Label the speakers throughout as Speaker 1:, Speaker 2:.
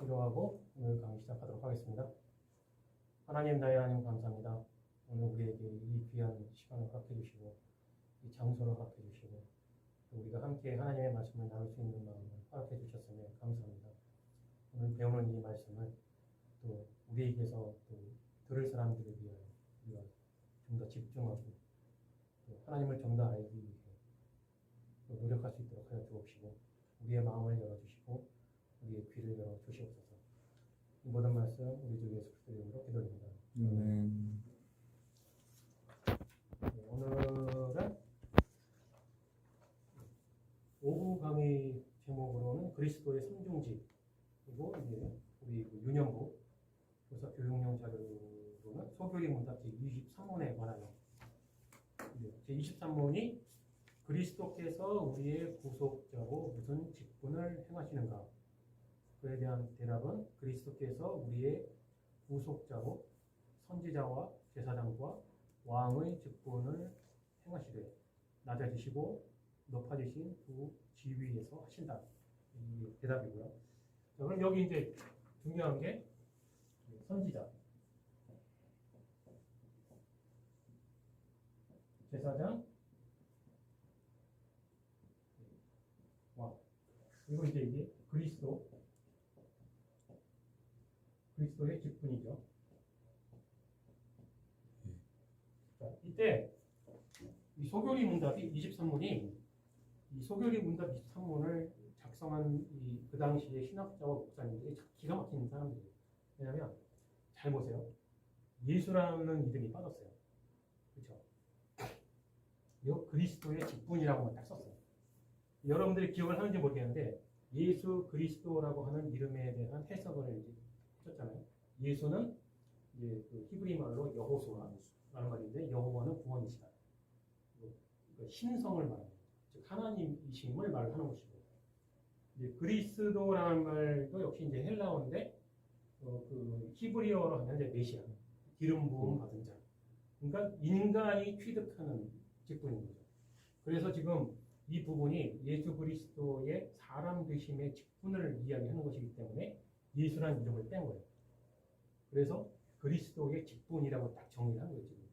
Speaker 1: 기도하고 오늘 강의 시작하도록 하겠습니다. 하나님, 나의 하나님 감사합니다. 오늘 우리에게 이 귀한 시간을 허락해 주시고 이 장소를 허락해 주시고 또 우리가 함께 하나님의 말씀을 나눌 수 있는 마음을 허락해 주셨으며 감사합니다. 오늘 배우는 이 말씀을 또 우리에게서 또 들을 사람들을 위하여 우리가 좀 더 집중하고 또 하나님을 좀 더 알기 위해 또 노력할 수 있도록 하여 주옵시고 우리의 마음을 열어주시고 우리의 귀를 열어주시옵소서. 이 모든 말씀 우리 주 예수 그리스도 이름으로 기도드립니다.
Speaker 2: 아멘.
Speaker 1: 네, 오늘은 오후 강의 제목으로는 그리스도의 삼중지, 그리고 이제 우리 유년부 교사 교육용 자료로는 소교리 문답 제23문에 관하여 제23문이 그리스도께서 우리의 구속자로 무슨 직분을 행하시는가? 그에 대한 대답은 그리스도께서 우리의 구속자로 선지자와 제사장과 왕의 직분을 행하시되 낮아지시고 높아지신 두 지위에서 하신다. 이 대답이고요. 자, 그럼 여기 이제 중요한 게 선지자, 제사장, 왕. 그리고 이제 이게 그리스도의 직분이죠. 자, 이때 이 소교리 문답이 23문이 이 소교리 문답 23문을 작성한 그 당시의 신학자와 목사님들이 기가 막힌 사람들이에요. 왜냐하면 잘 보세요. 예수라는 이름이 빠졌어요. 그렇죠? 그리고 그리스도의 직분이라고만 딱 썼어요. 여러분들이 기억을 하는지 모르겠는데 예수 그리스도라고 하는 이름에 대한 해석을 이제 했잖아요. 예수는 이제 그 히브리 말로 여호수아라는 말인데 여호와는 구원이시다. 그 신성을 말합니다. 즉 하나님이심을 말하는 것이고, 이제 그리스도라는 말도 역시 이제 헬라어인데 그 히브리어로 하면 이제 메시아, 기름 부음 받은 자. 그러니까 인간이 취득하는 직분인 거죠. 그래서 지금 이 부분이 예수 그리스도의 사람 되심의 직분을 이야기하는 것이기 때문에 예수라는 이름을 뺀 거예요. 그래서 그리스도의 직분이라고 딱 정의를 한 거예요, 지금.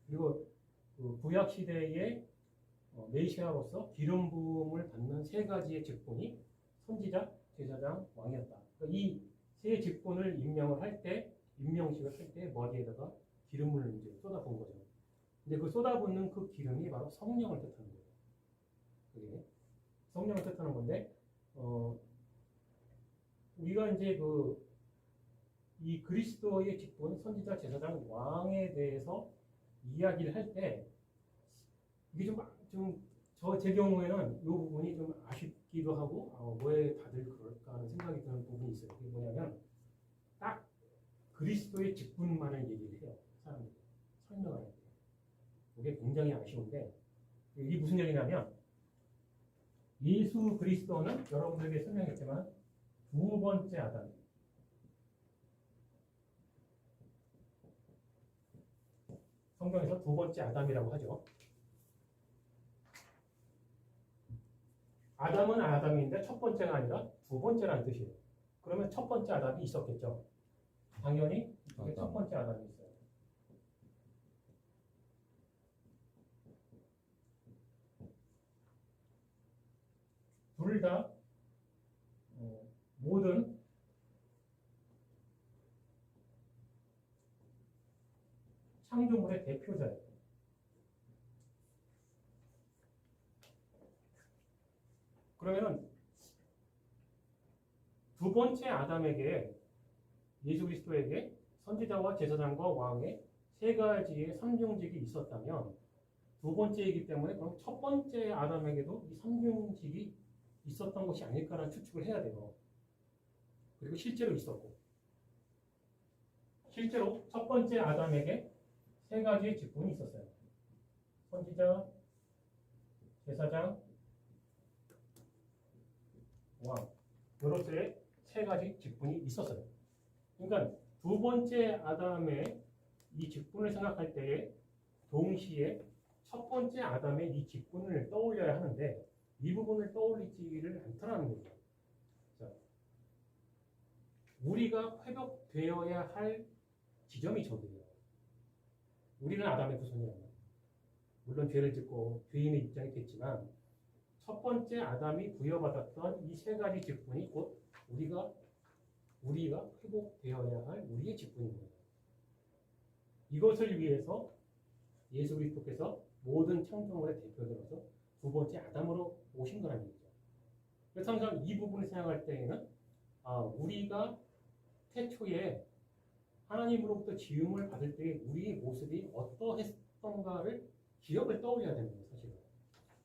Speaker 1: 그리고 그 구약 시대의 메시아로서 기름 부음을 받는 세 가지의 직분이 선지자, 제사장, 왕이었다. 그러니까 이 세 직분을 임명식을 할 때 머리에다가 기름을 이제 쏟아부은 거죠. 근데 그 쏟아붓는 그 기름이 바로 성령을 뜻하는 거예요. 그게 성령을 뜻하는 건데, 우리가 이제 이 그리스도의 직분, 선지자, 제사장, 왕에 대해서 이야기를 할 때 이게 제 경우에는 이 부분이 좀 아쉽기도 하고 왜 다들 그럴까 하는 생각이 드는 부분이 있어요. 그게 뭐냐면 딱 그리스도의 직분만을 얘기를 해요. 사람들이 설명을 할 때. 이게 굉장히 아쉬운데 이게 무슨 얘기냐면 예수 그리스도는 여러분들에게 설명했지만 두 번째 아담, 성경에서 두 번째 아담이라고 하죠. 아담은 아담인데 첫 번째가 아니라 두 번째라는 뜻이에요. 그러면 첫 번째 아담이 있었겠죠. 당연히 이게 첫 번째 아담이 있어요. 둘 다 모든 창조물의 대표자예요. 그러면 두 번째 아담에게 예수 그리스도에게 선지자와 제사장과 왕의 세 가지의 삼중직이 있었다면 두 번째이기 때문에 그럼 첫 번째 아담에게도 이 삼중직이 있었던 것이 아닐까라는 추측을 해야 돼요. 그리고 실제로 있었고, 실제로 첫 번째 아담에게 세 가지의 직분이 있었어요. 선지자, 제사장, 왕. 이렇게 세 가지 직분이 있었어요. 그러니까 두 번째 아담의 이 직분을 생각할 때에 동시에 첫 번째 아담의 이 직분을 떠올려야 하는데 이 부분을 떠올리지를 않더라는 거죠. 자, 우리가 회복되어야 할 지점이 저기예요. 우리는 아담의 후손이라면 물론 죄를 짓고 죄인의 입장이 됐지만 첫 번째 아담이 부여받았던 이 세 가지 직분이 곧 우리가 회복되어야 할 우리의 직분입니다. 이것을 위해서 예수 그리스도께서 모든 창조물의 대표자로서 두 번째 아담으로 오신 거라는 얘기죠. 그래서 항상 이 부분을 생각할 때에는 우리가 태초에 하나님으로부터 지음을 받을 때 우리의 모습이 어떠했던가를 기억을 떠올려야 되는 거예요, 사실은.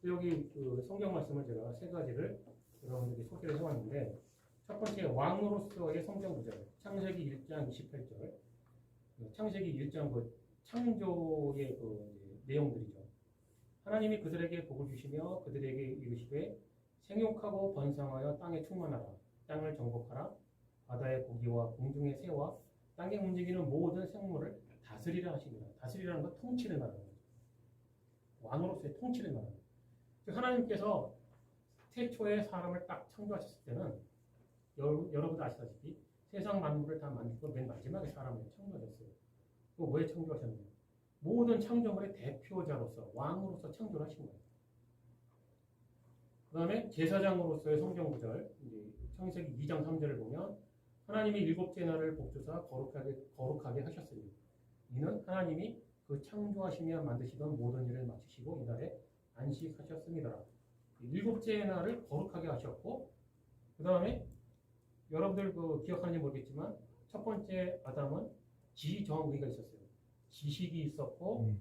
Speaker 1: 여기 그 성경 말씀을 제가 세 가지를 여러분들께 소개를 해왔는데, 첫 번째 왕으로서의 성경 구절, 창세기 1장 28절, 창세기 1장 그 창조의 그 내용들이죠. 하나님이 그들에게 복을 주시며 그들에게 이르시되 생육하고 번성하여 땅에 충만하라, 땅을 정복하라, 바다의 고기와 공중의 새와 땅에 움직이는 모든 생물을 다스리라 하십니다. 다스리라는 건 통치를 말하는 거죠. 왕으로서의 통치를 말하는 거죠. 즉 하나님께서 태초에 사람을 딱 창조하셨을 때는 여러분도 아시다시피 세상 만물을 다 만들고 맨 마지막에 사람을 창조하셨어요. 그거 왜 창조하셨느냐? 모든 창조물의 대표자로서 왕으로서 창조를 하신 거예요. 그 다음에 제사장으로서의 성경 구절, 창세기 2장 3절을 보면 하나님이 일곱째 날을 복주사 거룩하게 하셨으니 이는 하나님이 그 창조하시며 만드시던 모든 일을 마치시고 이날에 안식하셨습니다. 일곱째 날을 거룩하게 하셨고, 그 다음에 여러분들 그 기억하는지 모르겠지만 첫 번째 아담은 지정의가 있었어요. 지식이 있었고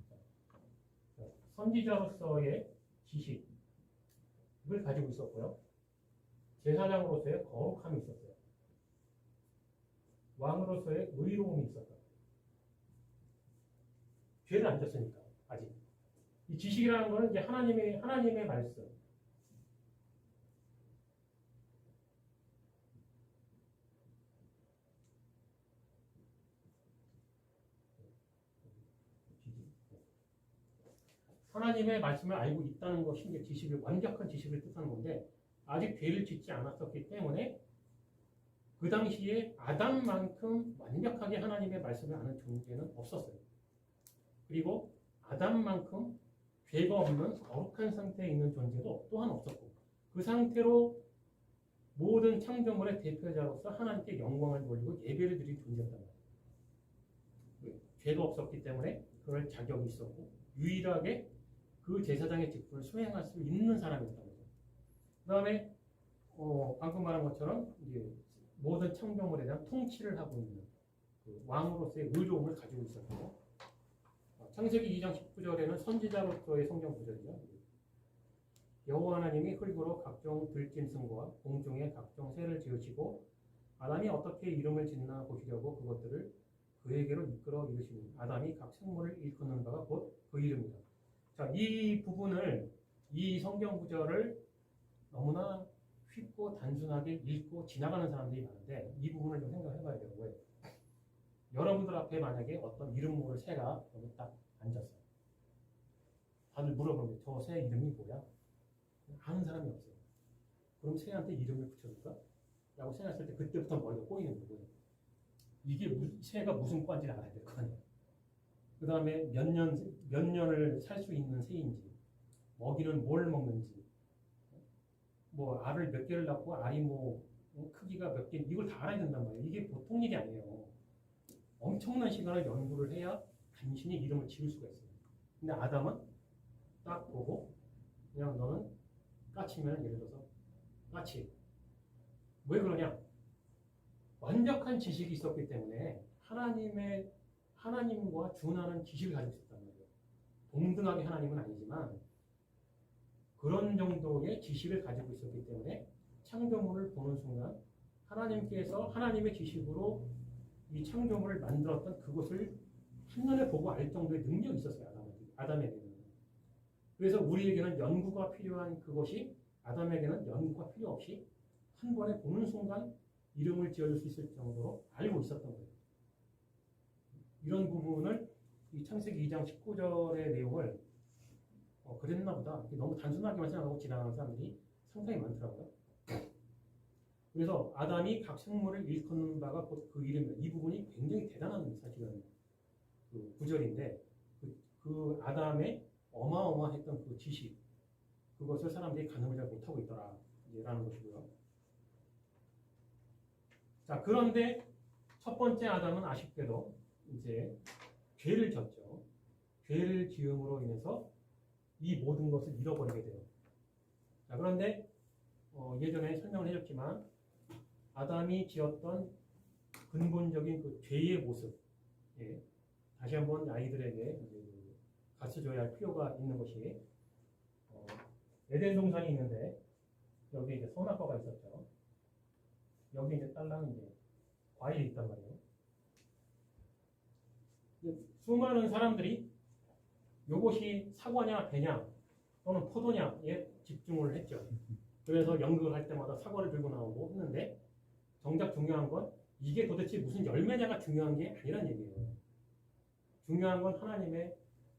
Speaker 1: 선지자로서의 지식을 가지고 있었고요. 제사장으로서의 거룩함이 있었어요. 왕으로서의 의로움이 있었다. 죄를 안 졌으니까 아직. 이 지식이라는 것은 이제 하나님의 말씀. 하나님의 말씀을 알고 있다는 것이 이제 지식을, 완벽한 지식을 뜻하는 건데 아직 죄를 짓지 않았었기 때문에 그 당시에 아담만큼 완벽하게 하나님의 말씀을 아는 존재는 없었어요. 그리고 아담만큼 죄가 없는 거룩한 상태에 있는 존재도 또한 없었고, 그 상태로 모든 창조물의 대표자로서 하나님께 영광을 돌리고 예배를 드린 존재였단 말이에요. 죄도 없었기 때문에 그럴 자격이 있었고 유일하게 그 제사장의 직분을 수행할 수 있는 사람이었던 거죠. 그 다음에 방금 말한 것처럼 이제 모든 창조물에 대한 통치를 하고 있는 그 왕으로서의 의로움을 가지고 있었고, 창세기 2장 19절에는 선지자로서의 성경 구절이죠. 여호와 하나님이 흙으로 각종 들짐승과 공중의 각종 새를 지으시고 아담이 어떻게 이름을 짓나 보시려고 그것들을 그에게로 이끌어 이르시니 아담이 각 생물을 일컫는 바가 곧 그 이름이다. 자, 이 부분을, 이 성경 구절을 너무나 쉽고 단순하게 읽고 지나가는 사람들이 많은데 이 부분을 좀 생각해 봐야 돼요. 왜? 여러분들 앞에 만약에 어떤 이름 모를 새가 여기 딱 앉았어요. 다들 물어보는데 저 새 이름이 뭐야? 아는 사람이 없어요. 그럼 새한테 이름을 붙여줄까? 라고 생각했을 때 그때부터 머리가 꼬이는 거고요. 이게 새가 무슨 과인지를 알아야 될 거 아니에요. 그 다음에 몇 년을 살 수 있는 새인지, 먹이는 뭘 먹는지, 뭐 알을 몇 개를 낳고 알이 뭐 크기가 몇 개, 이걸 다 알아야 된단 말이에요. 이게 보통 일이 아니에요. 엄청난 시간을 연구를 해야 간신히 이름을 지을 수가 있어요. 근데 아담은 딱 보고 그냥 너는 까치면 예를 들어서 까치. 왜 그러냐? 완벽한 지식이 있었기 때문에 하나님과 준하는 지식을 가지고 있었단 말이에요. 동등하게 하나님은 아니지만 그런 정도의 지식을 가지고 있었기 때문에 창조물을 보는 순간 하나님께서 하나님의 지식으로 이 창조물을 만들었던 그것을 한눈에 보고 알 정도의 능력이 있었어요. 아담에게는. 그래서 우리에게는 연구가 필요한 그것이 아담에게는 연구가 필요 없이 한 번에 보는 순간 이름을 지어줄 수 있을 정도로 알고 있었던 거예요. 이런 부분을 이 창세기 2장 19절의 내용을 그랬나 보다. 너무 단순하게만 생각하고 지나가는 사람들이 상당히 많더라고요. 그래서 아담이 각 생물을 일컫는 바가 곧 그 이름이다. 이 부분이 굉장히 대단한 사실은 그 구절인데 그 아담의 어마어마했던 그 지식 그것을 사람들이 가늠을 잘 못하고 있더라 라는 것이고요. 자, 그런데 첫 번째 아담은 아쉽게도 이제 죄를 졌죠. 죄를 지음으로 인해서 이 모든 것을 잃어버리게 돼요. 자, 그런데 예전에 설명을 해줬지만 아담이 지었던 근본적인 그 죄의 모습, 예, 다시 한번 아이들에게 가르쳐줘야 할 필요가 있는 것이 에덴 동산이 있는데 여기 이제 선악과가 있었죠. 여기 이제 딸랑 이제 과일이 있단 말이에요. 수많은 사람들이 이것이 사과냐 배냐 또는 포도냐에 집중을 했죠. 그래서 연극을 할 때마다 사과를 들고 나오고 했는데 정작 중요한 건 이게 도대체 무슨 열매냐가 중요한 게 아니란 얘기예요. 중요한 건 하나님의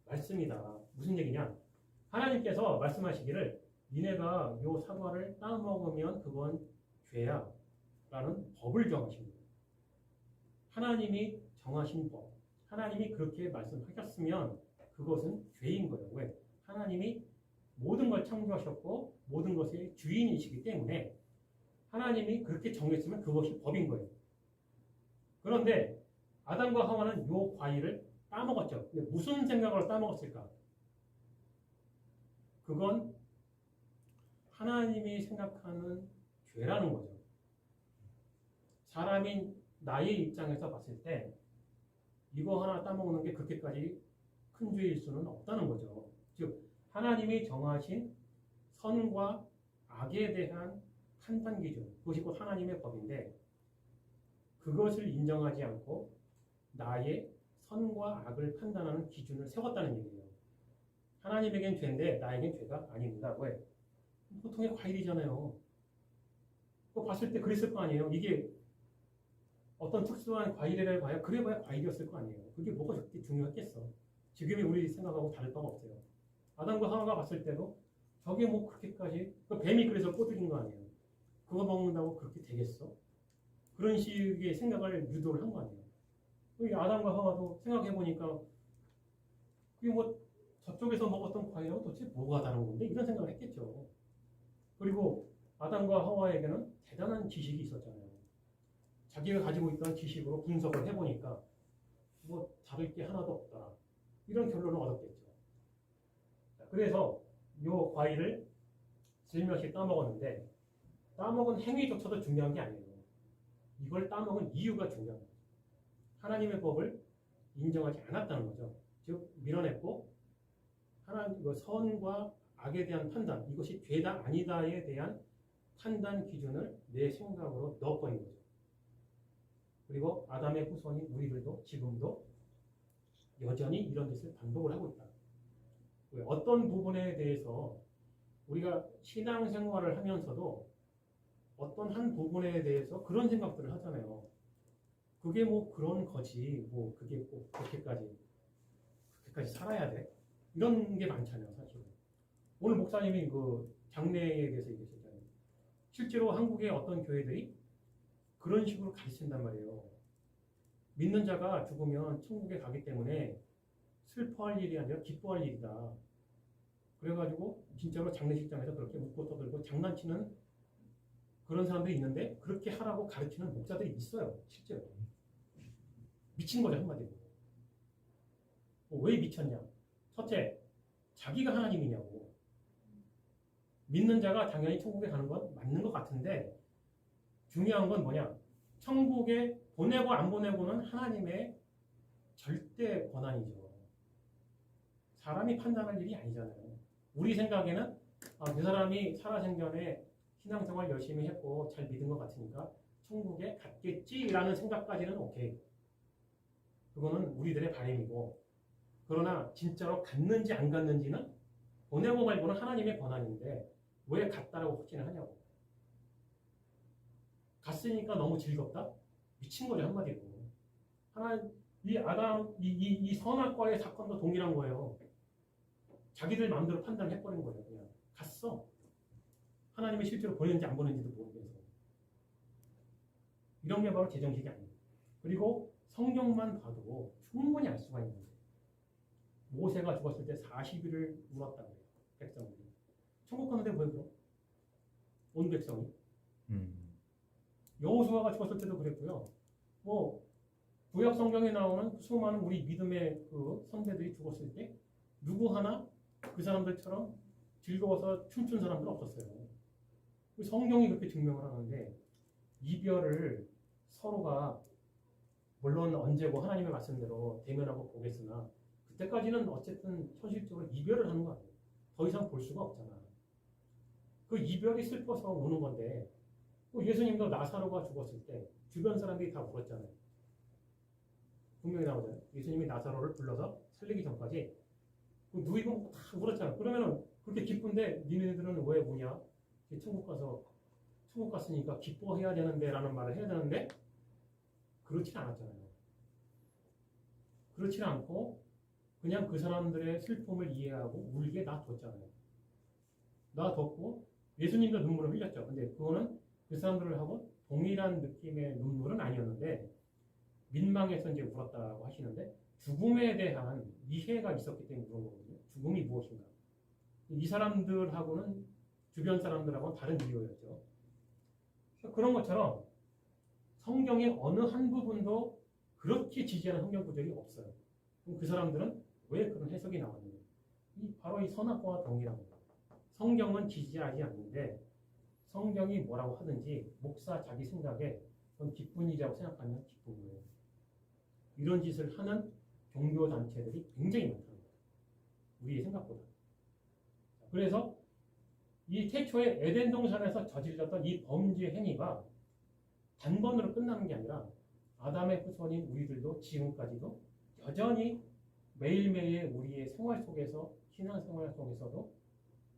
Speaker 1: 말씀이다. 무슨 얘기냐? 하나님께서 말씀하시기를 니네가 요 사과를 따먹으면 그건 죄야 라는 법을 정하십니다. 하나님이 정하신 법, 하나님이 그렇게 말씀하셨으면 그것은 죄인 거예요. 왜? 하나님이 모든 걸 창조하셨고 모든 것의 주인이시기 때문에 하나님이 그렇게 정했으면 그것이 법인 거예요. 그런데 아담과 하와는 요 과일을 따먹었죠. 근데 무슨 생각으로 따먹었을까? 그건 하나님이 생각하는 죄라는 거죠. 사람인 나의 입장에서 봤을 때 이거 하나 따먹는 게 그렇게까지 큰 죄일 수는 없다는 거죠. 즉 하나님이 정하신 선과 악에 대한 판단 기준, 그것이 곧 하나님의 법인데 그것을 인정하지 않고 나의 선과 악을 판단하는 기준을 세웠다는 얘기예요. 하나님에겐 죄인데 나에겐 죄가 아닙니다. 왜? 보통의 과일이잖아요. 그거 봤을 때 그랬을 거 아니에요. 이게 어떤 특수한 과일이라고 봐야 그래봐야 과일이었을 거 아니에요. 그게 뭐가 그렇게 중요했겠어. 지금의 우리 생각하고 다를 바가 없어요. 아담과 하와가 봤을 때도 저게 뭐 그렇게까지 뱀이 그래서 꼬드긴 거 아니에요. 그거 먹는다고 그렇게 되겠어? 그런 식의 생각을 유도를 한 거 아니에요. 아담과 하와도 생각해보니까 그게 뭐 저쪽에서 먹었던 과일하고 도대체 뭐가 다른 건데? 이런 생각을 했겠죠. 그리고 아담과 하와에게는 대단한 지식이 있었잖아요. 자기가 가지고 있던 지식으로 분석을 해보니까 뭐 다를 게 하나도 없다. 이런 결론을 얻었겠죠. 그래서 이 과일을 슬며시 따먹었는데 따먹은 행위조차도 중요한 게 아니에요. 이걸 따먹은 이유가 중요한 거죠. 하나님의 법을 인정하지 않았다는 거죠. 즉 밀어냈고 하나님 선과 악에 대한 판단, 이것이 죄다 아니다에 대한 판단 기준을 내 생각으로 넣어버린 거죠. 그리고 아담의 후손인 우리들도 지금도 여전히 이런 짓을 반복을 하고 있다. 왜? 어떤 부분에 대해서 우리가 신앙생활을 하면서도 어떤 한 부분에 대해서 그런 생각들을 하잖아요. 그게 뭐 그런 거지, 뭐 그게 꼭 그렇게까지 살아야 돼? 이런 게 많잖아요, 사실은. 오늘 목사님이 그 장래에 대해서 얘기하셨잖아요. 실제로 한국의 어떤 교회들이 그런 식으로 가르친단 말이에요. 믿는 자가 죽으면 천국에 가기 때문에 슬퍼할 일이 아니라 기뻐할 일이다. 그래가지고 진짜로 장례식장에서 그렇게 웃고 떠들고 장난치는 그런 사람들이 있는데 그렇게 하라고 가르치는 목사들이 있어요. 실제로. 미친 거죠, 한마디로. 왜 미쳤냐? 첫째, 자기가 하나님이냐고. 믿는 자가 당연히 천국에 가는 건 맞는 것 같은데 중요한 건 뭐냐? 천국에 보내고 안 보내고는 하나님의 절대 권한이죠. 사람이 판단할 일이 아니잖아요. 우리 생각에는 그 사람이 살아생전에 신앙생활 열심히 했고 잘 믿은 것 같으니까 천국에 갔겠지라는 생각까지는 오케이. 그거는 우리들의 바람이고 그러나 진짜로 갔는지 안 갔는지는 보내고 말고는 하나님의 권한인데 왜 갔다라고 확신을 하냐고. 갔으니까 너무 즐겁다? 미친 거죠, 한마디로. 이 아담, 이 선악과의 사건도 동일한 거예요. 자기들 마음대로 판단을 해버린 거예요. 그냥 갔어. 하나님이 실제로 보냈는지 안 보냈는지도 모르면서. 이런 게 바로 제정식이 아니에요. 그리고 성경만 봐도 충분히 알 수가 있는 거예요. 모세가 죽었을 때 40일을 울었다고 해요. 백성들이. 천국 가는데 왜 그럼? 온 백성이. 여호수아가 죽었을 때도 그랬고요. 뭐 구약 성경에 나오는 그 수많은 우리 믿음의 그 선배들이 죽었을 때 누구 하나 그 사람들처럼 즐거워서 춤춘 사람들 없었어요. 성경이 그렇게 증명을 하는데 이별을 서로가 물론 언제고 하나님의 말씀대로 대면하고 보겠으나 그때까지는 어쨌든 현실적으로 이별을 하는 거 아니에요. 더 이상 볼 수가 없잖아. 그 이별이 슬퍼서 우는 건데 예수님도 나사로가 죽었을 때 주변 사람들이 다 울었잖아요. 분명히 나오잖아요. 예수님이 나사로를 불러서 살리기 전까지 누이고 다 울었잖아. 그러면은 그렇게 기쁜데 니네들은 왜 우냐? 천국 갔으니까 기뻐해야 되는데 라는 말을 해야 되는데 그렇진 않았잖아요. 그렇진 않고 그냥 그 사람들의 슬픔을 이해하고 울게 놔뒀잖아요. 놔뒀고 예수님도 눈물을 흘렸죠. 근데 그거는 그 사람들을 하고 동일한 느낌의 눈물은 아니었는데 민망해서 이제 울었다고 하시는데 죽음에 대한 이해가 있었기 때문에 그런 거거든요. 죽음이 무엇인가. 이 사람들하고는 주변 사람들하고는 다른 이유였죠. 그런 것처럼 성경의 어느 한 부분도 그렇게 지지하는 성경 구절이 없어요. 그럼 그 사람들은 왜 그런 해석이 나왔느냐? 바로 이 선악과와 동일한 거예요. 성경은 지지하지 않는데 성경이 뭐라고 하든지 목사 자기 생각에 그건 기쁜 일이라고 생각하면 기쁜 거예요. 이런 짓을 하는 종교단체들이 굉장히 많다는 거예요. 우리의 생각보다. 그래서 이 태초에 에덴 동산에서 저질렀던 이 범죄 행위가 단번으로 끝나는 게 아니라 아담의 후손인 우리들도 지금까지도 여전히 매일매일 우리의 생활 속에서 신앙생활 속에서도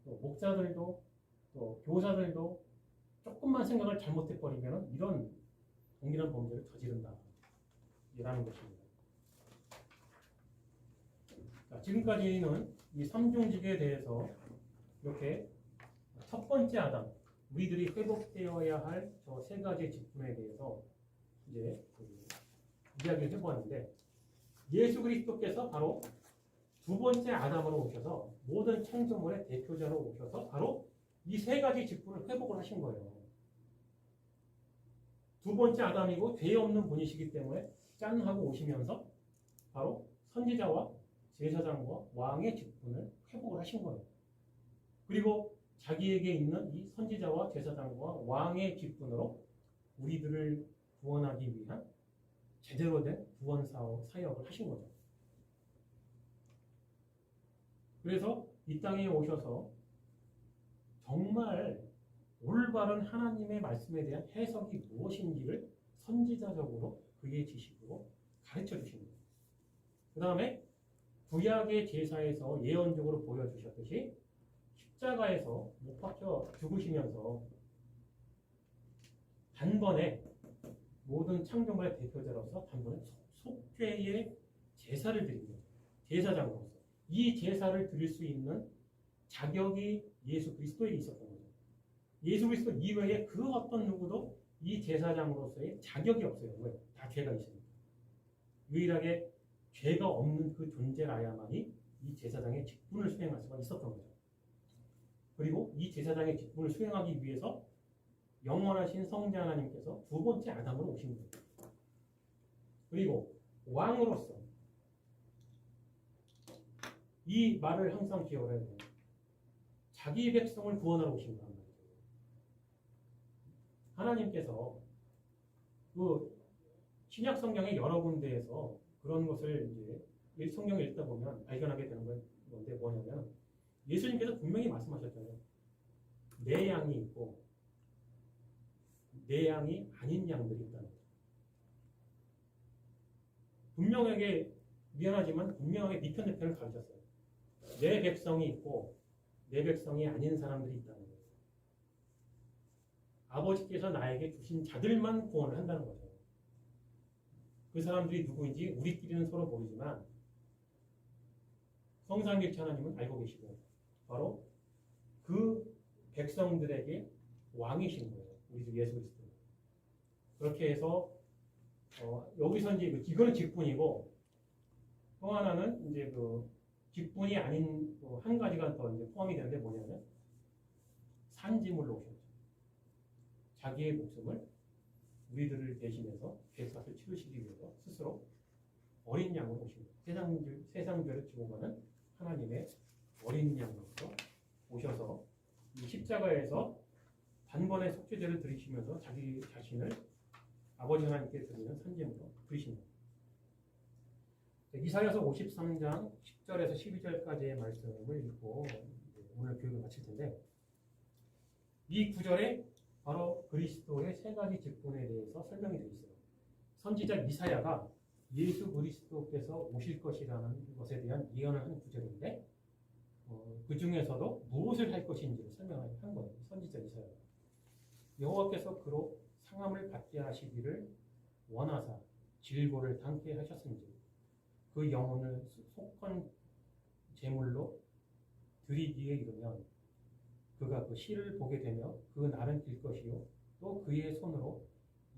Speaker 1: 또 목사들도 또 교사들도 조금만 생각을 잘못해버리면 이런 동일한 범죄를 저지른다 이라는 것입니다. 자, 지금까지는 이 삼중직에 대해서 이렇게 첫 번째 아담, 우리들이 회복되어야 할 저 세 가지 직분에 대해서 이제 이야기를 해보았는데 예수 그리스도께서 바로 두 번째 아담으로 오셔서 모든 창조물의 대표자로 오셔서 바로 이 세 가지 직분을 회복을 하신 거예요. 두 번째 아담이고 죄 없는 분이시기 때문에 짠 하고 오시면서 바로 선지자와 제사장과 왕의 직분을 회복을 하신 거예요. 그리고 자기에게 있는 이 선지자와 제사장과 왕의 직분으로 우리들을 구원하기 위한 제대로 된 구원 사역을 하신 거죠. 그래서 이 땅에 오셔서 정말 올바른 하나님의 말씀에 대한 해석이 무엇인지를 선지자적으로 그의 지식으로 가르쳐 주신 거예요. 그 다음에 구약의 제사에서 예언적으로 보여주셨듯이 십자가에서 못 박혀 죽으시면서 단번에 모든 창조물의 대표자로서 단번에 속죄의 제사를 드린 거예요. 제사장으로서. 이 제사를 드릴 수 있는 자격이 예수 그리스도에게 있었던 거죠. 예수 그리스도 이외에 그 어떤 누구도 이 제사장으로서의 자격이 없어요. 왜? 다 죄가 있으니까. 유일하게 죄가 없는 그 존재라야만이 이 제사장의 직분을 수행할 수가 있었던 거죠. 그리고 이 제사장의 직분을 수행하기 위해서 영원하신 성자 하나님께서 두 번째 아담으로 오신 거예요. 그리고 왕으로서 이 말을 항상 기억해야 돼요. 자기 백성을 구원하러 오신 거란 말이죠. 하나님께서 그 신약 성경의 여러 군데에서 그런 것을 이제 성경을 읽다 보면 발견하게 되는 건데 뭐냐면 예수님께서 분명히 말씀하셨잖아요. 내 양이 있고 내 양이 아닌 양들이 있다는 거죠. 분명하게 미안하지만 분명하게 네 편 내 편을 가르쳤어요. 내 백성이 있고 내 백성이 아닌 사람들이 있다는 거예요. 아버지께서 나에게 주신 자들만 구원을 한다는 거죠. 그 사람들이 누구인지 우리끼리는 서로 모르지만 성삼일체 하나님은 알고 계시고 바로 그 백성들에게 왕이신 거예요. 우리 주 예수 그리스도. 그렇게 해서 여기서 이제 이거는 직분이고 또 하나는 이제 그 직분이 아닌 한 가지가 더 이제 포함이 되는데 뭐냐면 산지물로 오셨죠. 자기의 목숨을 우리들을 대신해서 죄값을 치르시기 위해서 스스로 어린 양으로 오신 거예요. 세상 죄를 지고 가는 하나님의 어린 양으로서 오셔서 이 십자가에서 단번에 속죄제를 드리시면서 자기 자신을 아버지 하나님께 드리는 산제물로 드리신 거예요. 이사야서 53장 10절에서 12절까지의 말씀을 읽고 오늘 교육을 마칠 텐데 이 구절에 바로 그리스도의 세 가지 직분에 대해서 설명이 되어 있어요. 선지자 이사야가 예수 그리스도께서 오실 것이라는 것에 대한 예언을 한 구절인데 그 중에서도 무엇을 할 것인지를 설명한 거예요. 선지자 이사야가 여호와께서 그로 상함을 받게 하시기를 원하사 질고를 당케 하셨은지 그 영혼을 속건 제물로 드리기에 이르면 그가 그 시를 보게 되며 그 날은 길 것이요 또 그의 손으로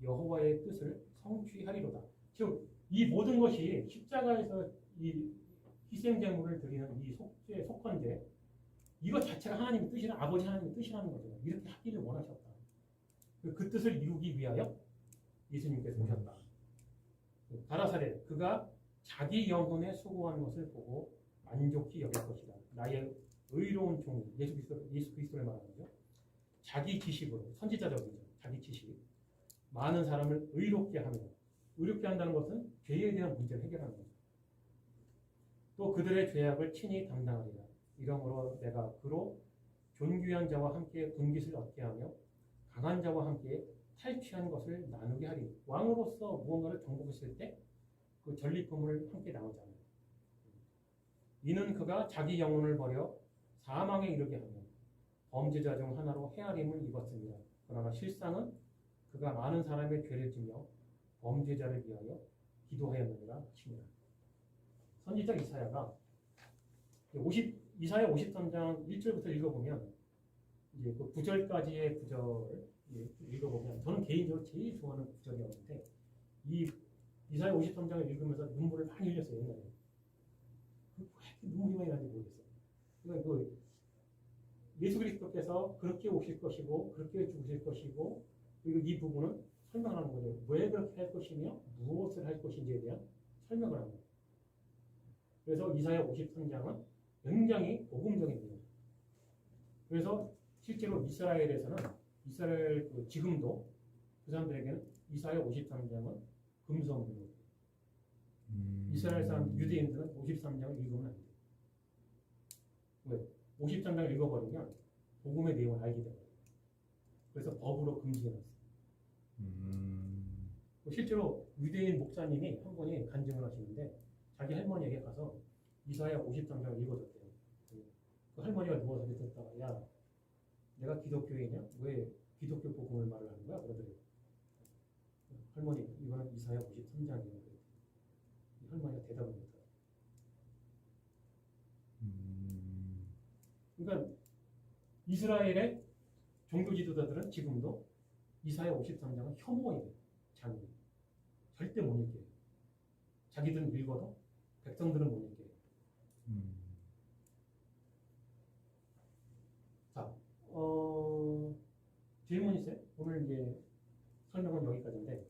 Speaker 1: 여호와의 뜻을 성취하리로다. 즉 이 모든 것이 십자가에서 이 희생제물을 드리는 이 속건제 이것 자체가 하나님의 뜻이라 아버지 하나님의 뜻이라는 거죠. 이렇게 하기를 원하셨다. 그 뜻을 이루기 위하여 예수님께서 오셨다. 가라사대 그가 자기 영혼에 수고한 것을 보고 만족히 여길 것이다. 나의 의로운 종이 예수 그리스도를 말하는 거죠. 자기 지식으로 선지자적이죠. 자기 지식 많은 사람을 의롭게 하며 의롭게 한다는 것은 죄에 대한 문제를 해결하는 거죠. 또 그들의 죄악을 친히 담당하리라. 이러므로 내가 그로 존귀한 자와 함께 분깃을 얻게 하며 강한 자와 함께 탈취한 것을 나누게 하리. 왕으로서 무언가를 정복했을 때 그 전리품을 함께 나누잖아요. 이는 그가 자기 영혼을 버려 사망에 이르게 하며 범죄자 중 하나로 헤아림을 입었습니다. 그러나 실상은 그가 많은 사람의 죄를 지며 범죄자를 위하여 기도하였느니라 하시니라. 선지자 이사야가 이사야 53장 1절부터 읽어보면 이제 그 9절까지의 구절을 읽어보면 저는 개인적으로 제일 좋아하는 구절이었는데 이 이사야 53장을 읽으면서 눈물을 많이 흘렸어요. 옛날에. 왜 이렇게 눈물이 많이 나는지 모르겠어요. 그러니까 그 예수 그리스도께서 그렇게 오실 것이고 그렇게 죽으실 것이고 그리고 이 부분은 설명하는 거죠. 왜 그렇게 할 것이며 무엇을 할 것인지에 대한 설명을 하는 거예요. 그래서 이사야 53장은 굉장히 복음적인 내용이에요. 그래서 실제로 이스라엘에서는 이스라엘 지금도 그 사람들에게는 이사야 53장은 금성이에요. 이스라엘 사람 유대인들은 53장을 읽으면 안 돼요. 왜? 53장을 읽어버리면 복음의 내용을 알게 돼요. 그래서 법으로 금지해놨어요. 실제로 유대인 목사님이 한 분이 간증을 하시는데 자기 할머니에게 가서 이사야 53장을 읽어줬대요. 그 할머니가 누워서 듣다가 야 내가 기독교인이냐? 왜 기독교 복음을 말을 하는 거야? 그러더래요. 할머니 이거는 이사야 53장이에요. 할머니가 대답을 못해요. 그러니까 이스라엘의 종교 지도자들은 지금도 이사야 53장은 혐오예요. 장이 절대 못 읽게 해요. 자기들은 읽어도 백성들은 못 읽게 해요. 자, 질문 있어요? 오늘 이제 설명은 여기까지인데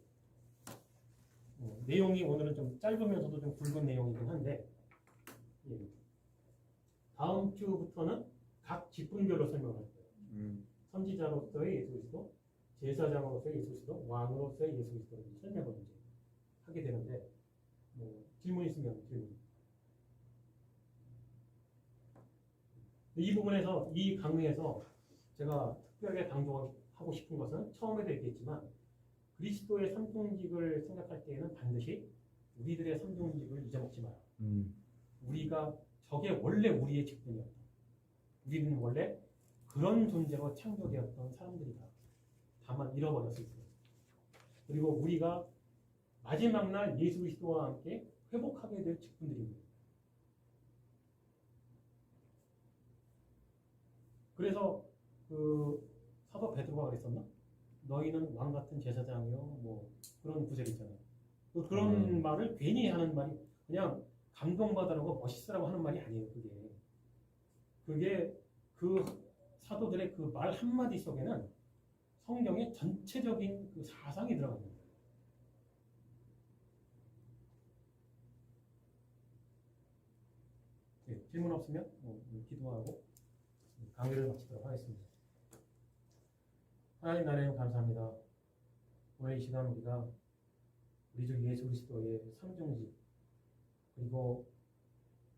Speaker 1: 내용이 오늘은 좀 짧으면서도 좀 굵은 내용이긴 한데 다음 주부터는 각 직분별로 설명할 거예요. 선지자로서의 예수 그리스도, 제사장으로서의 예수 그리스도, 왕으로서의 예수 그리스도를 설명을 이제 하게 되는데 질문 있으면 질문. 이 부분에서 이 강의에서 제가 특별하게 강조하고 싶은 것은 처음에도 얘기했지만 그리스도의 삼통직을 생각할 때에는 반드시 우리들의 삼통직을 잊어먹지 마라. 우리가 저게 원래 우리의 직분이었다. 우리는 원래 그런 존재로 창조되었던 사람들이다. 다만 잃어버렸을 뿐. 그리고 우리가 마지막 날 예수 그리스도와 함께 회복하게 될 직분들입니다. 그래서 그 사도 베드로가 그랬었나? 너희는 왕 같은 제사장이요, 뭐 그런 구절 있잖아요. 그런 말을 괜히 하는 말이 그냥 감동받으라고 멋있으라고 하는 말이 아니에요. 그게 그 사도들의 그 말 한마디 속에는 성경의 전체적인 그 사상이 들어가 있는 거예요. 네, 질문 없으면 기도하고 강의를 마치도록 하겠습니다. 하나님 나라님 감사합니다. 오늘 이 시간 우리가 우리 주 예수 그리스도의 삼중직 그리고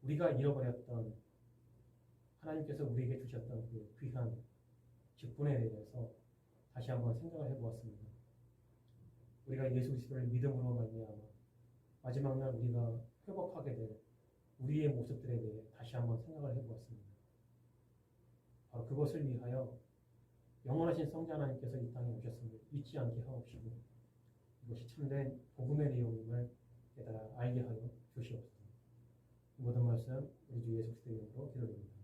Speaker 1: 우리가 잃어버렸던 하나님께서 우리에게 주셨던 그 귀한 직분에 대해서 다시 한번 생각을 해보았습니다. 우리가 예수 그리스도를 믿음으로 말미암아 마지막 날 우리가 회복하게 될 우리의 모습들에 대해 다시 한번 생각을 해보았습니다. 바로 그것을 위하여 영원하신 성자 하나님께서 이 땅에 오셨음을 잊지 않게 하옵시고 이것이 참된 복음의 내용임을 깨달아 알게 하여 주시옵소서. 모든 말씀 우리 주 예수 그리스도의 이름으로 기도드립니다.